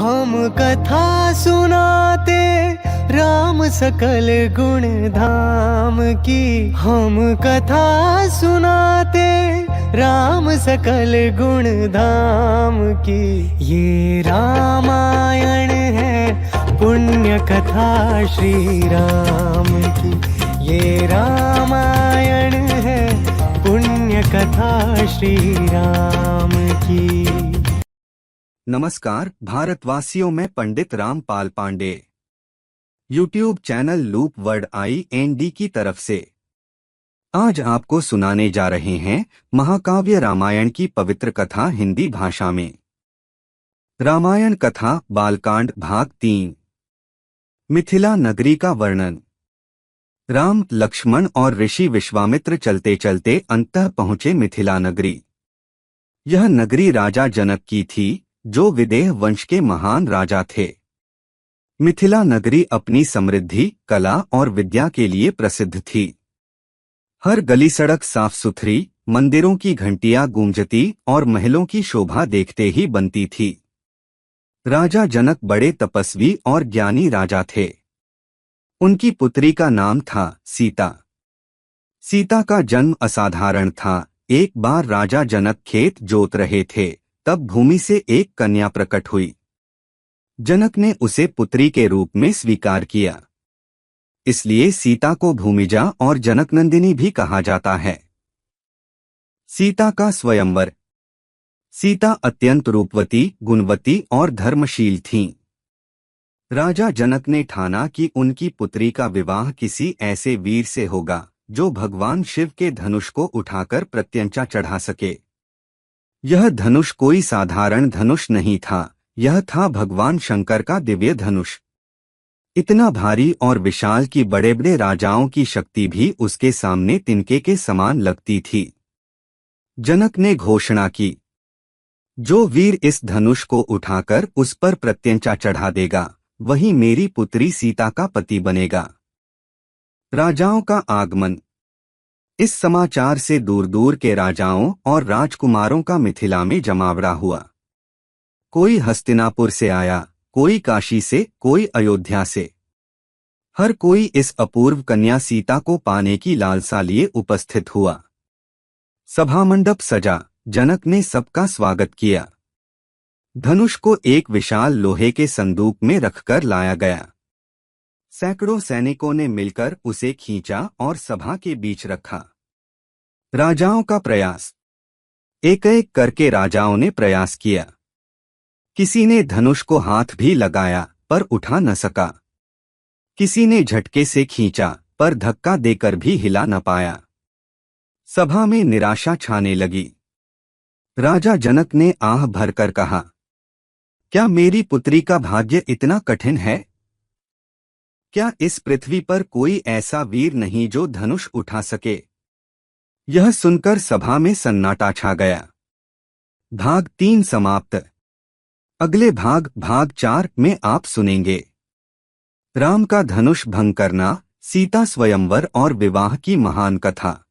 हम कथा सुनाते राम सकल गुण धाम की। हम कथा सुनाते राम सकल गुण धाम की। ये रामायण है पुण्य कथा श्री राम की। ये रामायण है पुण्य कथा श्री राम की। नमस्कार भारतवासियों, में Pandit Rampal Pandey YouTube channel loop word IND की तरफ से आज आपको सुनाने जा रहे हैं महाकाव्य रामायण की पवित्र कथा हिंदी भाषा में। रामायण कथा बालकांड भाग 3। मिथिला नगरी का वर्णन। राम, लक्ष्मण और ऋषि विश्वामित्र चलते चलते अंततः पहुंचे मिथिला नगरी। यह नगरी राजा जनक की थी, जो विदेह वंश के महान राजा थे। मिथिला नगरी अपनी समृद्धि, कला और विद्या के लिए प्रसिद्ध थी। हर गली सड़क साफ सुथरी, मंदिरों की घंटियां गूंजती और महलों की शोभा देखते ही बनती थी। राजा जनक बड़े तपस्वी और ज्ञानी राजा थे। उनकी पुत्री का नाम था सीता। सीता का जन्म असाधारण था। एक बार राजा जनक खेत जोत रहे थे, तब भूमि से एक कन्या प्रकट हुई। जनक ने उसे पुत्री के रूप में स्वीकार किया। इसलिए सीता को भूमिजा और जनकनंदिनी भी कहा जाता है। सीता का स्वयंवर। सीता अत्यंत रूपवती, गुणवती और धर्मशील थीं। राजा जनक ने ठाना कि उनकी पुत्री का विवाह किसी ऐसे वीर से होगा जो भगवान शिव के धनुष को उठाकर प्रत्यंचा चढ़ा सके। यह धनुष कोई साधारण धनुष नहीं था, यह था भगवान शंकर का दिव्य धनुष। इतना भारी और विशाल कि बड़े बड़े राजाओं की शक्ति भी उसके सामने तिनके के समान लगती थी। जनक ने घोषणा की, जो वीर इस धनुष को उठाकर उस पर प्रत्यंचा चढ़ा देगा, वही मेरी पुत्री सीता का पति बनेगा। राजाओं का आगमन। इस समाचार से दूर दूर के राजाओं और राजकुमारों का मिथिला में जमावड़ा हुआ। कोई हस्तिनापुर से आया, कोई काशी से, कोई अयोध्या से। हर कोई इस अपूर्व कन्या सीता को पाने की लालसा लिए उपस्थित हुआ। सभामंडप सजा। जनक ने सबका स्वागत किया। धनुष को एक विशाल लोहे के संदूक में रखकर लाया गया। सैकड़ों सैनिकों ने मिलकर उसे खींचा और सभा के बीच रखा। राजाओं का प्रयास। एक एक करके राजाओं ने प्रयास किया। किसी ने धनुष को हाथ भी लगाया, पर उठा न सका। किसी ने झटके से खींचा, पर धक्का देकर भी हिला न पाया। सभा में निराशा छाने लगी। राजा जनक ने आह भरकर कहा, क्या मेरी पुत्री का भाग्य इतना कठिन है? क्या इस पृथ्वी पर कोई ऐसा वीर नहीं जो धनुष उठा सके? यह सुनकर सभा में सन्नाटा छा गया। भाग 3 समाप्त। अगले भाग 4 में आप सुनेंगे राम का धनुष भंग करना, सीता स्वयंवर और विवाह की महान कथा।